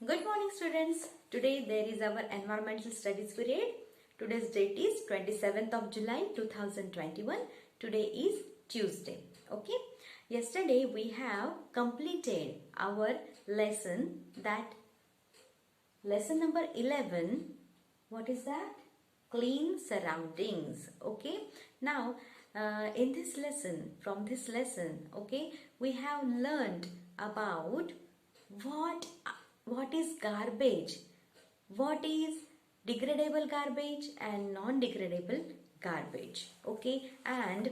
Good morning students. Today there is our environmental studies period. Today's date is 27th of July 2021. Today is Tuesday. Okay. Yesterday we have completed our lesson lesson number 11. What is that? Clean surroundings. Okay. Now in this lesson, from this lesson, okay, we have learned about what is garbage, what is degradable garbage and non-degradable garbage, okay, and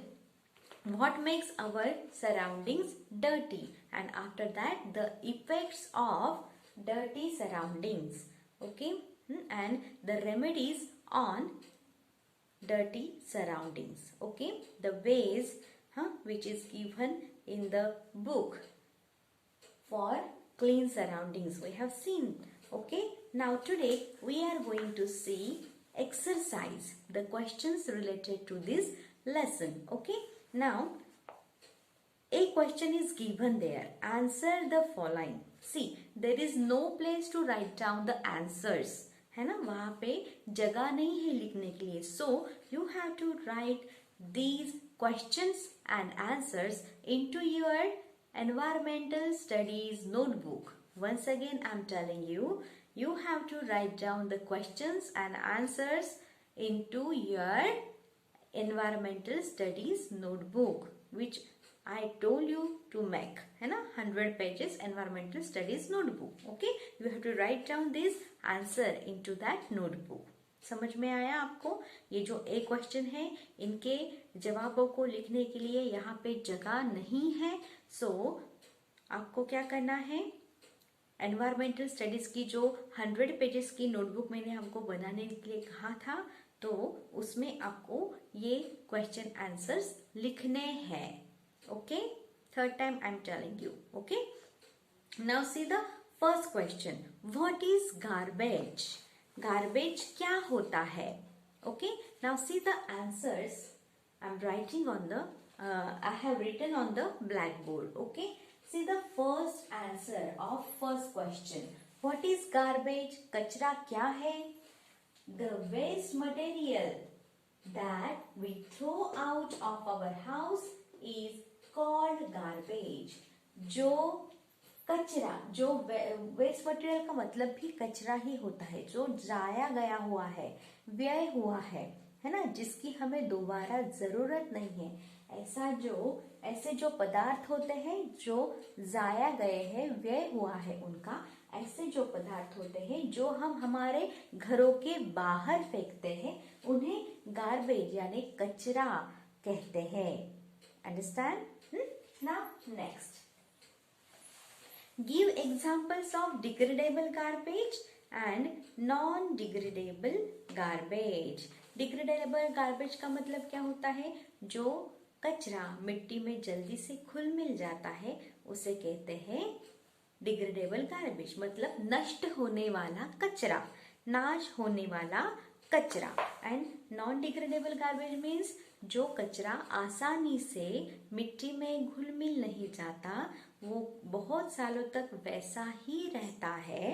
what makes our surroundings dirty, and after that the effects of dirty surroundings, okay, and the remedies on dirty surroundings, okay, the ways which is given in the book for clean surroundings we have seen. Okay, now today we are going to see exercise, the questions related to this lesson. Okay, now a question is given there, answer the following. See, there is no place to write down the answers, है ना, वहां पे जगह नहीं है लिखने के लिए. So you have to write these questions and answers into your environmental studies notebook. Once again I am telling you, you have to write down the questions and answers into your environmental studies notebook, which I told you to make, है ना, 100 pages environmental studies notebook. Okay, you have to write down this answer into that notebook. समझ में आया आपको? ये जो ए question है, इनके जवाबों को लिखने के लिए यहाँ पे जगह नहीं है. सो आपको क्या करना है, एनवायरमेंटल स्टडीज की जो 100 पेजेस की नोटबुक मैंने आपको बनाने के लिए कहा था, तो उसमें आपको ये क्वेश्चन आंसर्स लिखने हैं. Okay, third time I am telling you. Okay, now see the first question, what is garbage? Garbage क्या होता है? Okay, now see the answers. I am writing on the I have written on the blackboard. Okay, see the first answer of first question. What is garbage? कचरा क्या है? The waste material that we throw out of our house is called garbage. जो कचरा, जो waste material का मतलब भी कचरा ही होता है, जो जाया गया हुआ है, व्यय हुआ है ना, जिसकी हमें दोबारा जरूरत नहीं है. ऐसे जो पदार्थ होते हैं जो जाया गए हैं, व्यय हुआ है उनका, ऐसे जो पदार्थ होते हैं जो हम हमारे घरों के बाहर फेंकते हैं, उन्हें गार्बेज यानी कचरा कहते हैं. Understand? Now next, give examples of degradable garbage and non degradable garbage. Degradable garbage का मतलब क्या होता है? जो कचरा मिट्टी में जल्दी से घुल मिल जाता है, उसे कहते हैं डिग्रेडेबल गार्बेज. मतलब नष्ट होने वाला कचरा, नाश होने वाला कचरा. And non degradable garbage means जो कचरा आसानी से मिट्टी में घुल मिल नहीं जाता, वो बहुत सालों तक वैसा ही रहता है,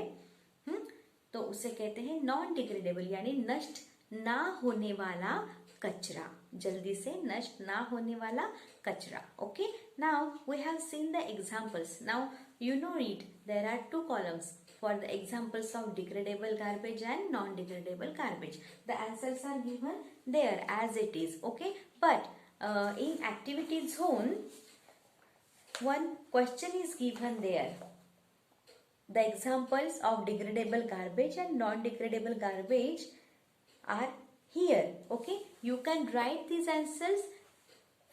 तो उसे कहते हैं नॉन डिग्रेडेबल यानी नष्ट ना होने वाला कचरा, जल्दी से नष्ट ना होने वाला कचरा. Okay, now we have seen the examples. Now you know it, there are two columns for the examples of degradable garbage and non-degradable garbage. The answers are given there as it is. Okay, but in activity zone, one question is given there. The examples of degradable garbage and non-degradable garbage are here. Okay, you can write these answers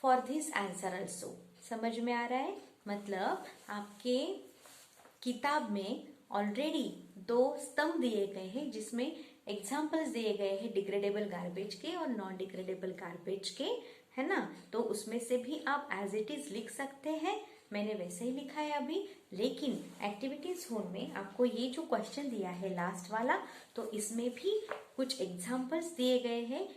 for this answer also. समझ में आ रहा है? मतलब आपके किताब में already 2 स्तंभ दिए गए हैं जिसमें एग्जाम्पल्स दिए गए हैं डिग्रेडेबल गार्बेज के और नॉन डिग्रेडेबल गार्बेज के, है ना. तो उसमें से भी आप एज इट इज लिख सकते हैं. मैंने वैसे ही लिखा है अभी, लेकिन एक्टिविटीज होम में आपको ये जो क्वेश्चन दिया है लास्ट वाला, तो इसमें भी कुछ एग्जाम्पल्स दिए गए हैं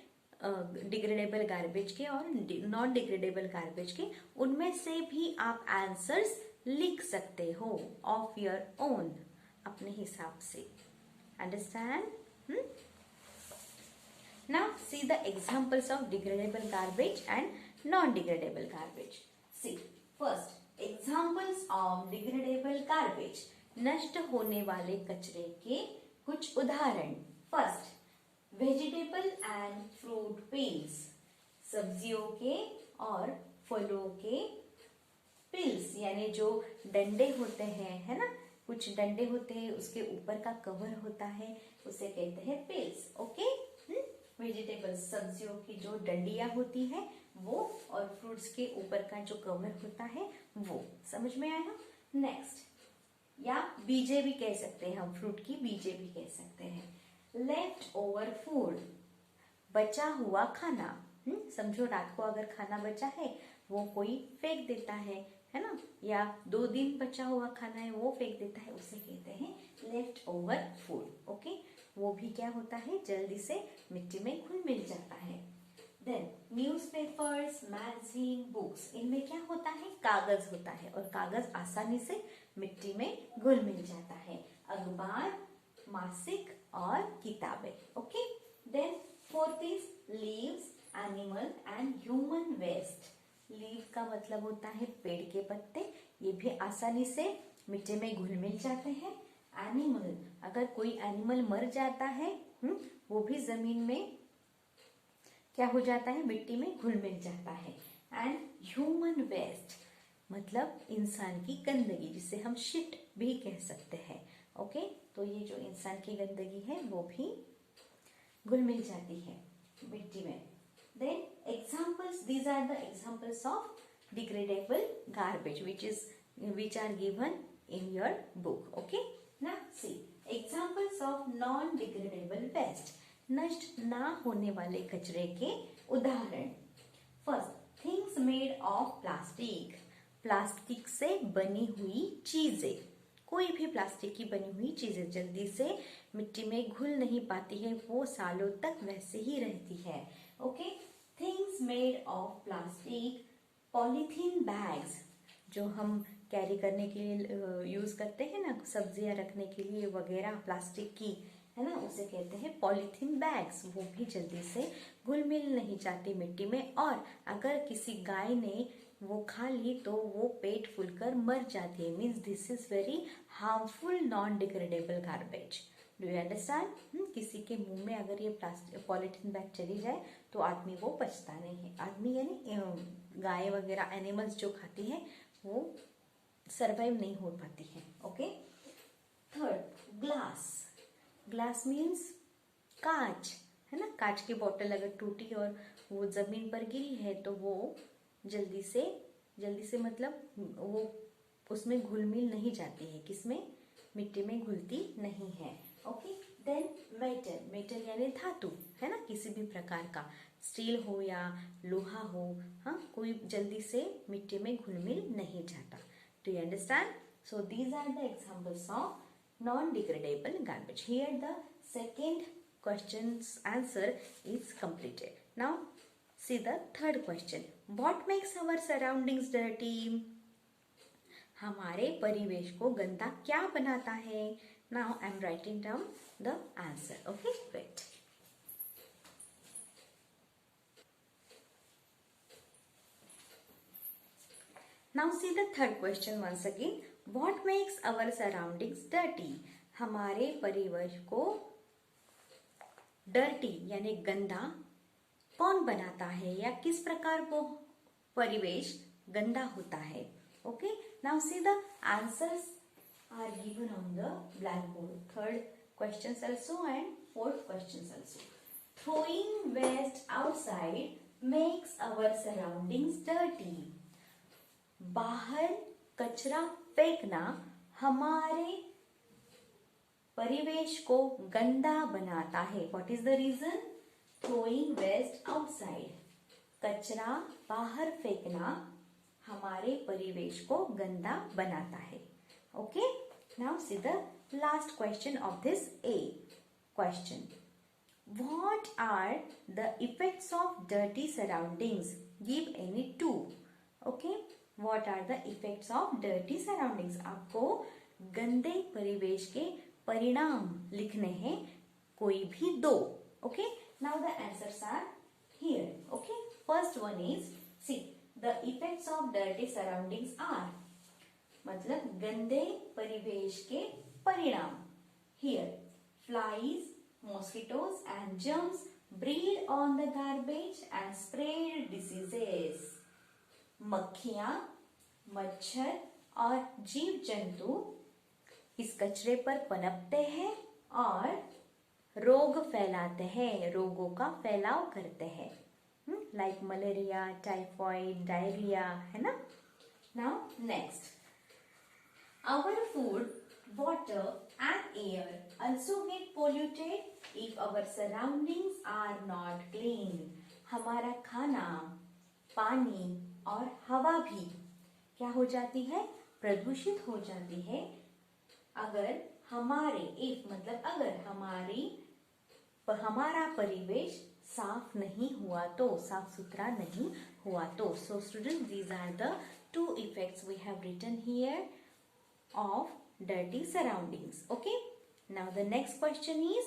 डिग्रेडेबल गार्बेज के और नॉन डिग्रेडेबल गार्बेज के. उनमें से भी आप आंसर्स लिख सकते हो ऑफ योर ओन. अपने हिसाब से। Understand? Now see the examples of degradable garbage and non-degradable garbage. See, first examples of degradable garbage. नष्ट होने वाले कचरे के कुछ उदाहरण। First, vegetable and fruit peels, सब्जियों के और फलों के पिल्स, यानी जो डंडे होते हैं, है ना, कुछ डंडे होते हैं, उसके ऊपर का कवर होता है, उसे कहते हैं पिल्स। ओके, वेजिटेबल्स, सब्जियों की जो डंडियां होती है वो, और फ्रूट्स के ऊपर का जो कवर होता है वो। समझ में आया? नेक्स्ट, या बीजे भी कह सकते हैं हम, फ्रूट की बीजे भी कह सकते हैं। लेफ्ट ओवर फूड, बचा हुआ खाना। समझो रात को अगर खाना बचा है वो कोई फेंक देता है ना, या 2 दिन बचा हुआ खाना है वो फेंक देता है, उसे कहते हैं लेफ्ट ओवर फूड। ओके, वो भी क्या होता है, जल्दी से मिट्टी में घुल मिल जाता है। देन न्यूज़पेपर्स, मैगजीन, बुक्स, इनमें क्या होता है, कागज होता है, और कागज आसानी से मिट्टी में घुल मिल जाता है। अखबार, मासिक और किताबें। Okay, then fourth is leaves, animal and human waste. Leave का मतलब होता है पेड़ के पत्ते, ये भी आसानी से मिट्टी में घुल मिल जाते हैं। एनिमल, अगर कोई एनिमल मर जाता है वो भी जमीन में क्या हो जाता है, मिट्टी में घुल मिल जाता है। एंड ह्यूमन वेस्ट मतलब इंसान की गंदगी, जिसे हम शिट भी कह सकते हैं। ओके, तो ये जो इंसान की गंदगी है वो भी घुल मिल जाती है मिट्टी में। Then examples, these are the examples of degradable garbage which are given in your book. Okay, now see examples of non-degradable waste, नष्ट ना होने वाले कचरे के उदाहरण। First, things made of plastic, plastic से बनी हुई चीजें। कोई भी प्लास्टिक की बनी हुई चीजें जल्दी से मिट्टी में घुल नहीं पाती है, वो सालों तक वैसे ही रहती है। Okay, things made of plastic, polythene bags, जो हम कैरी करने के लिए यूज करते हैं ना, सब्जियां रखने के लिए वगैरह, प्लास्टिक की, है ना, उसे कहते हैं पॉलीथीन बैग्स। वो भी जल्दी से घुल मिल नहीं जाती मिट्टी में, और अगर किसी गाय ने वो खा ली तो वो पेट फूलकर मर जाती है। Means this is very harmful non degradable garbage. Do you understand? किसी के मुंह में अगर ये प्लास्टिक पॉलीथीन बैग चली जाए तो आदमी वो बचता नहीं है। आदमी यानी गाय वगैरह एनिमल्स जो खाती है वो सरवाइव नहीं हो पाती है। Okay, third, glass. Glass means कांच, है ना, कांच की बोतल अगर टूटी और वो जमीन पर गिरी है तो वो जल्दी से मतलब वो उसमें घुल मिल नहीं जाती है, किसमें, मिट्टी में घुलती नहीं है। ओके, देन मेटल, मेटल यानी धातु, है ना, किसी भी प्रकार का, स्टील हो या लोहा हो, हाँ, कोई जल्दी से मिट्टी में घुल मिल नहीं जाता। Do you understand? So these are the examples of non degradable garbage. Here the second question's answer is completed. Now see the third question. What makes our surroundings dirty? हमारे परिवेश को गंदा क्या बनाता है? Now I am writing down the answer. Okay, wait. Now see the third question once again. What makes our surroundings dirty? हमारे परिवेश को डर्टी यानी गंदा कौन बनाता है, या किस प्रकार वो परिवेश गंदा होता है? Okay, now see the answers are given on the black board. Third question also and fourth question also. Throwing waste outside makes our surroundings dirty. बाहर कचरा फेंकना हमारे परिवेश को गंदा बनाता है। What is the reason? Throwing waste outside, कचरा बाहर फेंकना हमारे परिवेश को गंदा बनाता है। Okay, now see the last question of this a question. What are the effects of dirty surroundings? Give any two. Okay, what are the effects of dirty surroundings? आपको गंदे परिवेश के परिणाम लिखने हैं, कोई भी दो. Okay, now the answers are here. Okay, first one is, see, the effects of dirty surroundings are, मतलब गंदे परिवेश के परिणाम. Here, flies, mosquitoes and germs breed on the garbage and spread diseases. मक्खियां, मच्छर और जीव जंतु इस कचरे पर पनपते हैं और रोग फैलाते हैं, रोगों का फैलाव करते हैं, लाइक मलेरिया, टाइफॉइड, डायरिया, है ना. Now next, our food, water and air also get polluted if our surroundings are not clean. हमारा खाना, पानी और हवा भी क्या हो जाती है, प्रदूषित हो जाती है अगर हमारे, if मतलब अगर हमारा परिवेश साफ नहीं हुआ तो, साफ सुथरा नहीं हुआ तो. So students, these are the two effects we have written here of dirty surroundings. Okay, now the next question is,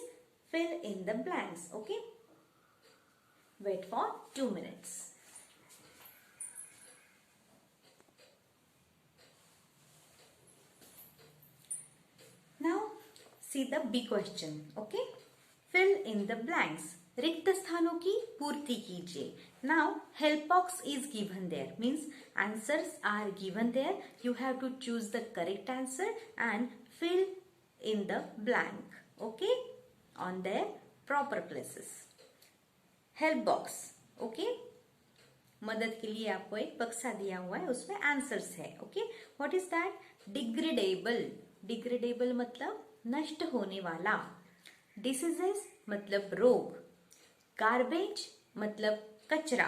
fill in the blanks. Okay, wait for 2 minutes. Now see the B question. Okay, fill in the blanks. रिक्त स्थानों की पूर्ति कीजिए. Now help box is given there, means answers are given there. You have to choose the correct answer and fill in the blank. Okay, on their proper places. Help box. Okay, मदद के लिए आपको एक बक्सा दिया हुआ है, उसमें आंसर्स है. Okay, what is that? Degradable. Degradable मतलब नष्ट होने वाला. डिसीजेस मतलब रोग. गार्बेज मतलब कचरा.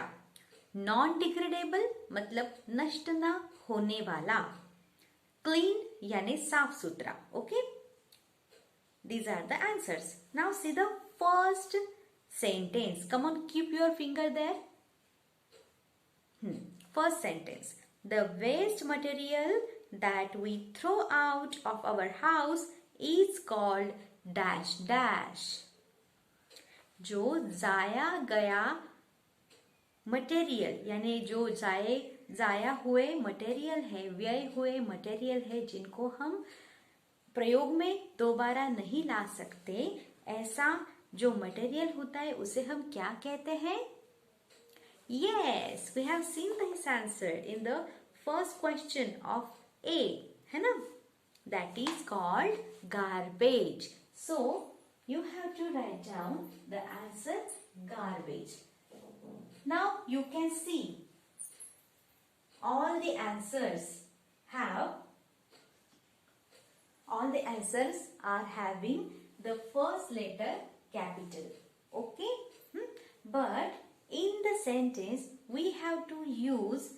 नॉन डिग्रेडेबल मतलब नष्ट न होने वाला. क्लीन यानी साफ सुथरा. Okay, these are the answers. Now see the first sentence. Come on, keep your finger there. First sentence, the waste material that we throw out of our house is called dash dash. जो जाया गया material, यानी जो जाया हुए material है, व्यय हुए मटेरियल है, जिनको हम प्रयोग में दोबारा नहीं ला सकते, ऐसा जो मटेरियल होता है उसे हम क्या कहते हैं? Yes, we have seen this answer in the first question of A, है ना? That is called garbage. So you have to write down the answer garbage. Now you can see all the answers are having the first letter capital. Okay, but in the sentence we have to use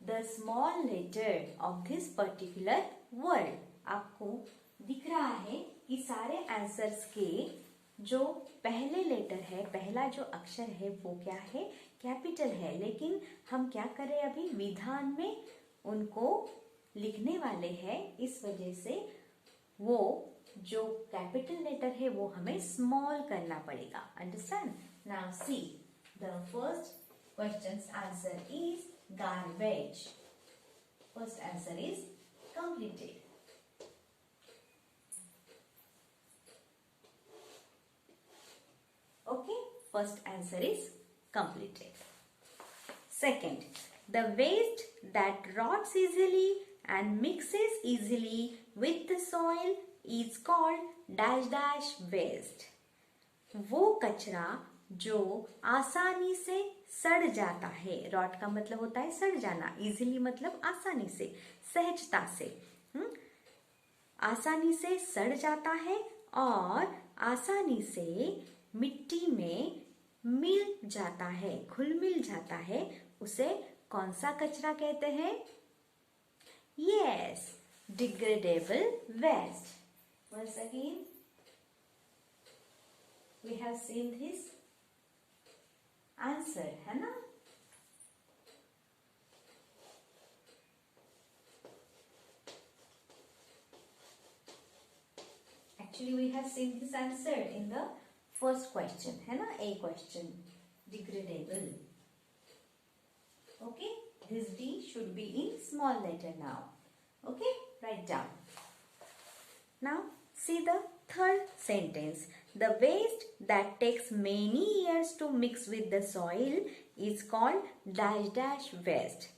the small letter of this particular word. आपको दिख रहा है कि सारे answers के जो पहले letter है, पहला जो अक्षर है वो क्या है? कैपिटल है. लेकिन हम क्या करें, अभी विधान में उनको लिखने वाले हैं, इस वजह से वो जो कैपिटल लेटर है वो हमें स्मॉल करना पड़ेगा. Understand? Now see, the first question's answer is garbage. First answer is completed. Okay, first answer is completed. Second, the waste that rots easily and mixes easily with the soil is called dash dash waste. वो कचरा जो आसानी से सड़ जाता है. Rot का मतलब होता है सड़ जाना. इजीली मतलब आसानी से, सहजता से. आसानी से सड़ जाता है और आसानी से मिट्टी में मिल जाता है, घुल मिल जाता है. उसे कौन सा कचरा कहते हैं? Yes, degradable waste. Once again, we have seen this answer, है ना? Actually, we have seen this answer in the first question, है ना? A question, degradable. Okay, this D should be in small letter now. Okay, write down. Now, see the third sentence. The waste that takes many years to mix with the soil is called dash dash waste.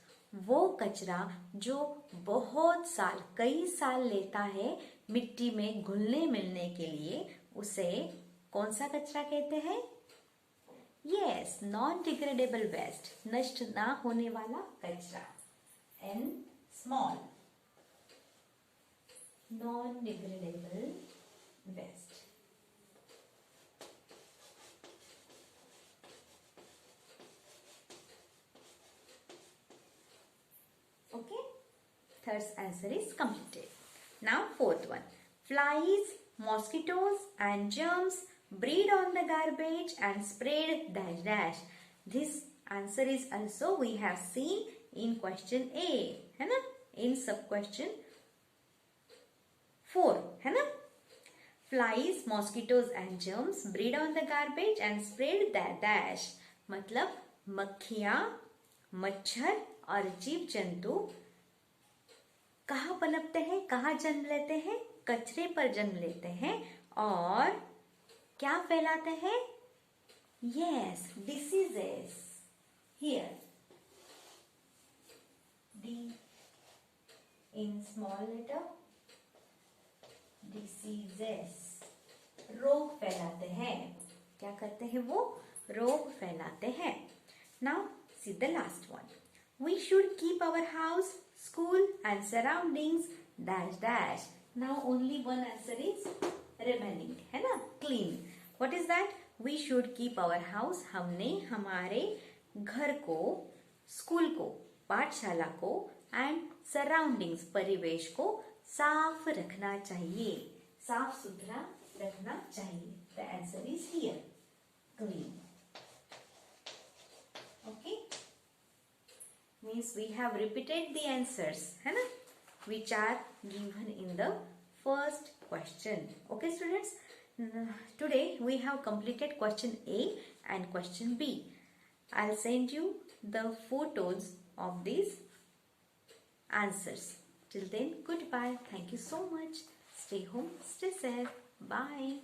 वो कचरा जो बहुत साल, कई साल लेता है मिट्टी में घुलने मिलने के लिए, उसे कौन सा कचरा कहते हैं? यस, नॉन डिग्रेडेबल वेस्ट, नष्ट ना होने वाला कचरा. In small, non degradable waste. Okay, third answer is completed. Now fourth one. Flies, mosquitoes and germs breed on the garbage and spread dash dash. This answer is also we have seen in question A, है ना? In sub question 4, है ना? Flies, mosquitoes and germs breed on the garbage and spread dash dash. मतलब मक्खियाँ, मच्छर और जीव जंतु कहाँ पनपते हैं, कहाँ जन्म लेते हैं? कचरे पर जन्म लेते हैं और क्या फैलाते हैं? Yes, diseases. Here D in small letter, diseases. रोग फैलाते हैं. क्या करते हैं वो? रोग फैलाते हैं. Now see the last one. We should keep our house, school and surroundings dash dash. Now only one answer is remaining, है ना? Clean. What is that? We should keep our house. हमने हमारे घर को, स्कूल को, पाठशाला को and surroundings, परिवेश को साफ रखना चाहिए. साफ सुथरा रखना चाहिए. The answer is here. Clean. Okay. Means we have repeated the answers, है ना? Which are given in the first question. Okay, students. Today we have completed question A and question B. I'll send you the photos of these answers. Till then, goodbye. Thank you so much. Stay home, stay safe. Bye.